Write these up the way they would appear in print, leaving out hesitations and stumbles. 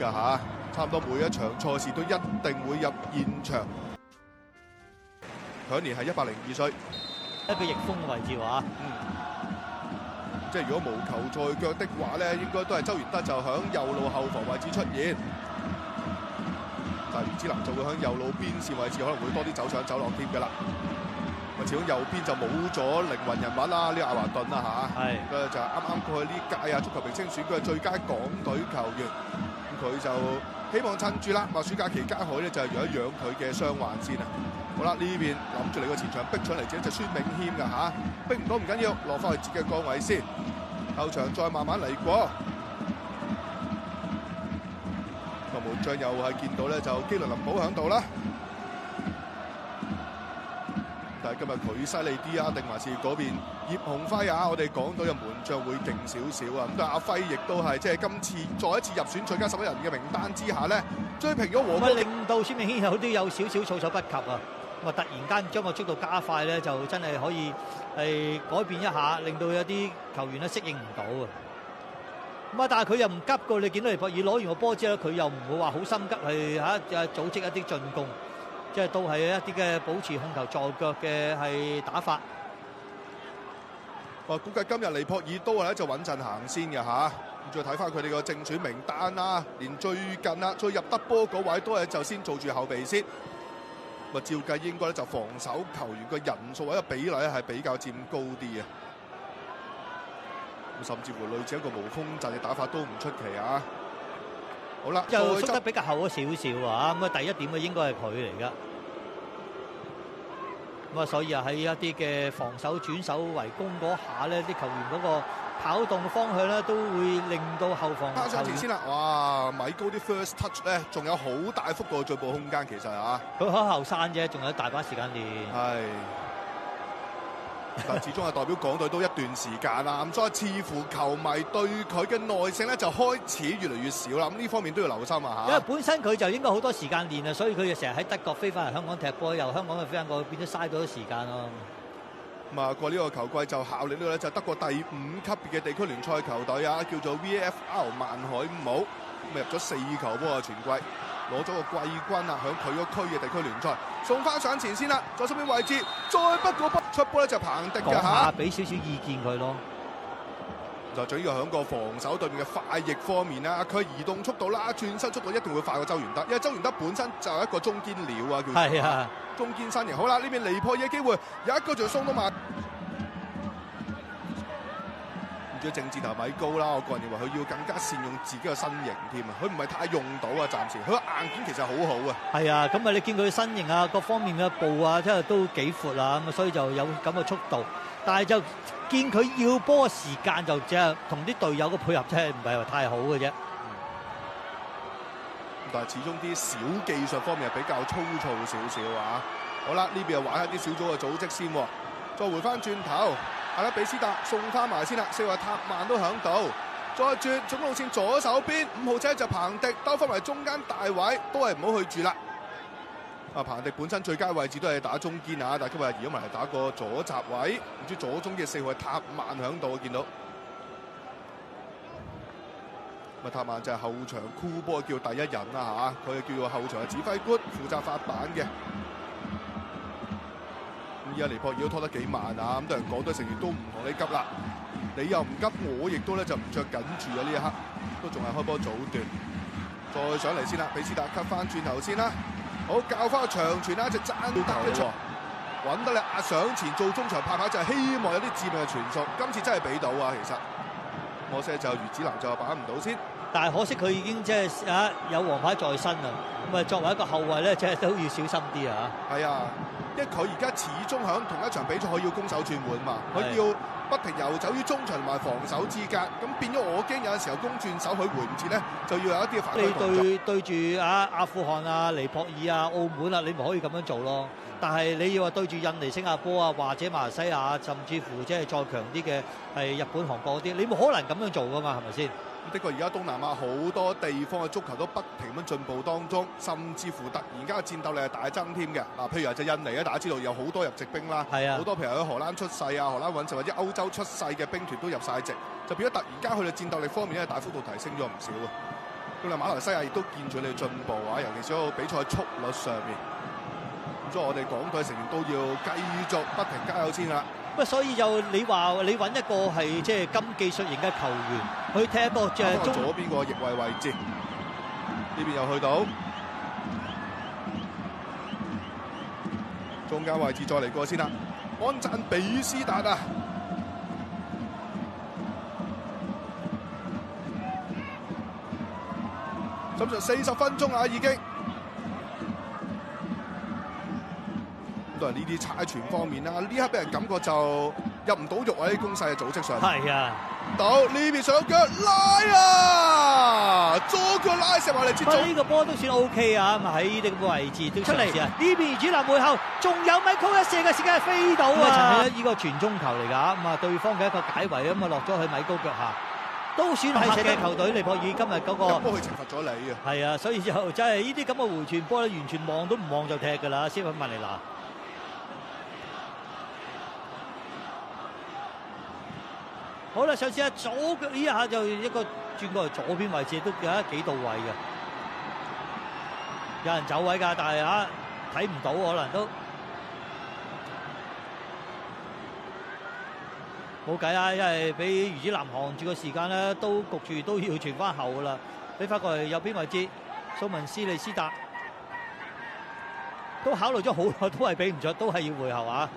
㗎嚇，差唔多每一場賽事都一定會入現場。享年係102歲，一個翼鋒嘅位置話，即係如果無球在腳的話咧，應該都係周元德就響右路後防位置出現，但係袁子林就會響右路邊線位置，可能會多啲走上走落添㗎啦。始終右邊就冇咗靈魂人物啦，呢個阿華頓啦嚇，佢就啱啱過去呢屆足球明星選舉嘅最佳港隊球員，咁佢就希望趁住啦，話暑假期間可以咧就係養一養佢嘅傷患先啊。好啦，呢邊諗住嚟個前場逼出嚟者就孫銘謙㗎嚇，逼唔到唔緊要，落翻去自己嘅崗位先，後場再慢慢嚟過。個門將又係見到咧就基倫林寶喺度啦。但係今日佢犀利啲啊，定還是嗰邊葉鴻輝啊？我哋講到嘅門將會勁少少啊！咁但係阿輝亦都係即係今次再一次入選最佳11人嘅名單之下咧，追平咗和波，令到孫銘謙有少少措手不及啊！咁啊，突然間將個速度加快咧，就真係可以係改變一下，令到有啲球員咧適應唔到啊！咁啊，但係佢又唔急過，你見到尼泊爾攞完個波之後，佢又唔會話好心急去組織一啲進攻。即係都係一啲嘅保持控球在腳嘅係打法。估計今日尼泊爾都係咧就穩陣行先嘅嚇。咁再睇翻佢哋個正選名單啦，連最近啊再入得波嗰位都係就先做住後備先。咁照計應該咧就防守球員嘅人數或者比例係比較佔高啲啊。咁甚至乎類似一個無鋒陣嘅打法都唔出奇啊。好啦，就縮得比較厚咗少少啊！咁啊，第一點嘅應該係佢嚟噶。咁啊，所以啊喺一啲嘅防守轉守為攻嗰下咧，啲球員嗰個跑動嘅方向咧，都會令到後防加上前先啦，哇！米高啲 first touch 咧，仲有好大幅度嘅進步空間，其實啊，佢好後生啫，仲有大把時間練。係。但始終係代表港隊都一段時間啦，咁所以似乎球迷對佢嘅耐性咧就開始越嚟越少啦。咁呢方面都要留心啊嚇。因為本身佢就應該好多時間練啊，所以佢就成日喺德國飛翻嚟香港踢波，由香港嘅飛翻過去，變咗嘥咗啲時間咯。咁啊，過呢個球季就效力呢個咧就德國第5級別嘅地區聯賽球隊啊，叫做 VfL 萬海姆，咁入咗4球波啊全季。攞咗個季軍啊！響佢嗰區嘅地區聯賽送翻上前先啦，左手邊位置再不過不出波咧就彭迪嘅嚇，俾少少意見佢咯。就最緊要響個防守對面嘅快翼方面啦，佢移動速度啦、轉身速度一定會快過周元德，因為周元德本身就係一個中堅料啊，叫做係啊，中堅身形。好啦，呢邊尼泊爾嘅機會有一個就送到埋。仲要正箭頭米高啦，我個人認為佢要更加善用自己嘅身形添啊！佢唔係太用到啊，暫時佢硬件其實好好啊。係啊，咁啊你見佢身形啊，各方面嘅步啊，真係都幾闊啊，咁所以就有咁嘅速度。但係就見佢要波嘅時間就即係同啲隊友嘅配合真係唔係話太好嘅啫。但係始終啲小技術方面係比較粗糙少少啊。好啦，呢邊又玩下啲小組嘅組織先，再回翻轉頭。阿拉比斯達送翻埋先啦，四位塔曼都響度，再轉總路線左手邊5號車就彭迪兜翻埋中間大位，都係唔好去住啦。彭迪本身最佳位置都係打中堅啊，但係今日移咗埋嚟打個左閘位，唔知左中嘅4號塔曼響度，我見到。塔曼就係後場箍波叫第一人啦嚇，佢叫做後場嘅指揮官，負責發板嘅。依家尼泊爾都拖得幾慢啊！咁多人港隊成員都唔同你急啦，你又唔急，我亦都咧就唔着緊住啊！呢一刻都仲係開波早段，再上嚟先啦，比斯達吸翻轉頭先啦，好教翻個長傳啦，一隻爭得嘅喎，揾得你壓上前做中場拍牌，就係希望有啲致命嘅傳送，今次真係俾到啊！其實可惜就余子南就把唔到先，但係可惜佢已經即係有黃牌在身啦，咁啊作為一個後衞咧，即係都要小心啲啊！係啊。因為佢而家始終喺同一場比賽，佢要攻守轉換嘛，佢要不停遊走於中場同埋防守之間，咁變咗我驚有陣時候攻轉守佢回唔切咧，就要有一啲反擊動作。你對住阿富汗啊、尼泊爾啊、澳門啊，你咪可以咁樣做咯。但係你要話對住印尼、新加坡啊，或者馬來西亞，甚至乎即係再強啲嘅係日本、韓國嗰啲，你冇可能咁樣做噶嘛，係咪先？的確，而家東南亞好多地方嘅足球都不停咁進步當中，甚至乎突然間嘅戰鬥力係大增添嘅。嗱，譬如話就印尼啊，大家知道有好多入籍兵啦，好多譬如喺荷蘭出世啊、荷蘭揾食或者歐洲出世嘅兵團都入晒籍，就變咗突然間佢哋戰鬥力方面咧大幅度提升咗唔少啊。咁啊，馬來西亞亦都見住你進步啊，尤其是喺個比賽速率上面。咁所以我哋港隊成員都要繼續不停加油先啦。咁所以就你話你揾一個係即係金技術型嘅球員去踢一個即係左邊個翼位位置，呢邊又去到中間位置，再嚟過先啦。安贊比斯達啊！咁就40分鐘啊，已經。都係呢啲猜傳方面啦，呢刻俾人感覺就入唔到肉喺啲攻勢嘅組織上。係啊，到呢邊上腳拉啊，左腳拉射埋嚟接中。呢個波都算 OK 啊，咁喺呢啲咁嘅位置都出嚟啊。呢邊主南背後仲有米高一射嘅時間係飛到啊！呢個傳中球嚟㗎，咁啊對方嘅一個解圍咁啊落咗去米高腳下，都算係嘅球隊尼泊爾今日嗰個波佢懲罰咗你啊。係啊，所以就真係呢啲咁嘅回傳波咧，完全望都唔望就踢㗎啦，斯芬曼尼拿。好啦，上次左腳呢一下就一個轉過嚟左邊位置，都有得幾到位嘅。有人走位㗎，但係睇唔到，可能都冇計啊！因為俾魚子南航住個時間咧，都焗住都要傳翻後㗎啦。俾翻過嚟右邊位置，蘇文斯利斯達都考慮咗好耐，都係俾唔着，都係要回後啊！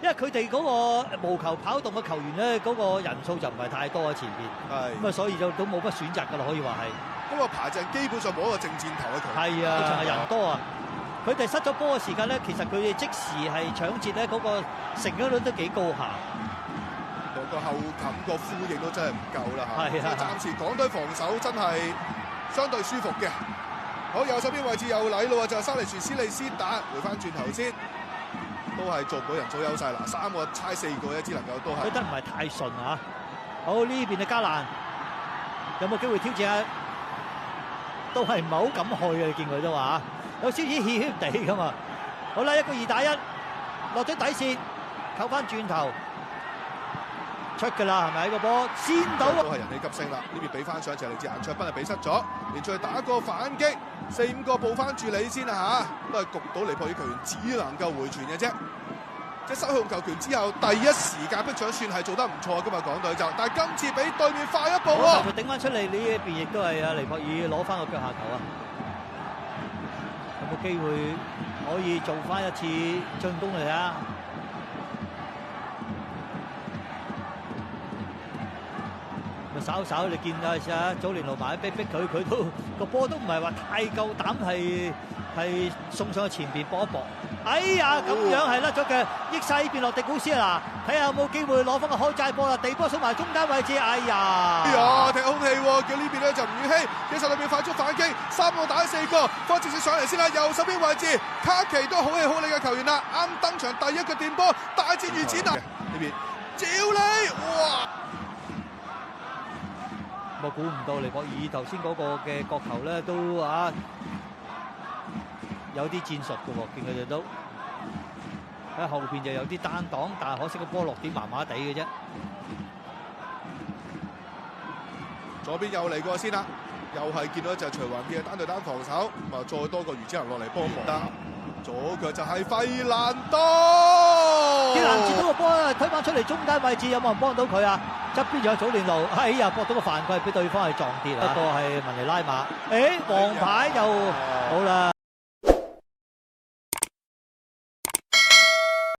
因為佢哋嗰個無球跑動嘅球員咧，嗰個人數就唔係太多喺前邊，咁啊，所以就都冇乜選擇㗎啦，可以話係。嗰個排陣基本上冇一個正箭頭嘅球。係啊，仲係人多啊！佢哋失咗波嘅時間咧，其實佢哋即時係搶截咧，嗰個成功率都幾高下。個後冚個呼應都真係唔夠啦嚇。係啊，暫時港隊防守真係相對舒服嘅。好，右手邊位置有禮咯，就係沙利殊斯利斯達回翻轉頭先。都係做唔到人數優勢嗱，3個猜4個啫，只能夠都係。佢得唔係太順啊！好，呢邊嘅加蘭有冇機會挑戰啊？都係唔係好敢去嘅，你見佢都話有少少怯怯地噶嘛。好啦，一個2打1，落咗底線，扣翻轉頭出㗎啦，係咪？個波先到都係人氣急升啦。呢邊俾翻上就嚟自顏卓斌係俾失咗，連再打個反擊，4-5個報翻住你先啊嚇，都係焗到尼泊爾球員只能夠回傳嘅啫。即係失去控球權之後，第一時間逼搶算係做得唔錯㗎嘛，港隊就，但係今次比對面快一步喎。佢頂翻出嚟，呢一邊亦都係尼泊爾攞翻個腳下球啊！有冇機會可以做翻一次進攻嚟啊？稍稍你見啊，祖連奴埋逼佢，佢都個波都唔係話太夠膽係送上去前邊搏一搏。哎呀，咁樣係甩咗嘅，益晒呢邊落迪古斯啊！嗱，睇下有冇機會攞翻個開齋波啦，地波送埋中間位置。哎呀！哎呀，踢空氣喎，叫呢邊咧就吳宇希，其實裏邊快速反擊，3個打4個，放直接上嚟先啦。右手邊位置，卡奇都好氣好力嘅球員啦，啱登場第一個電波，大戰如此啊！呢邊照你，哇！我估唔到尼泊爾頭先嗰個嘅角球咧，都有啲戰術嘅喎，見佢哋都喺後邊就有啲單擋，但係可惜個波落點麻麻地嘅啫。左邊又嚟過先啦，又係見到一隻徐雲嘅單對單防守，咁啊再多個魚之行落嚟幫忙。左腳就係費蘭多，啲攔截到個波推返出嚟中間位置，有冇人幫到佢啊？側邊仲有祖連奴，哎呀，搏到個犯規，俾對方係撞跌啊！一個係文尼拉馬，黃牌又好啦。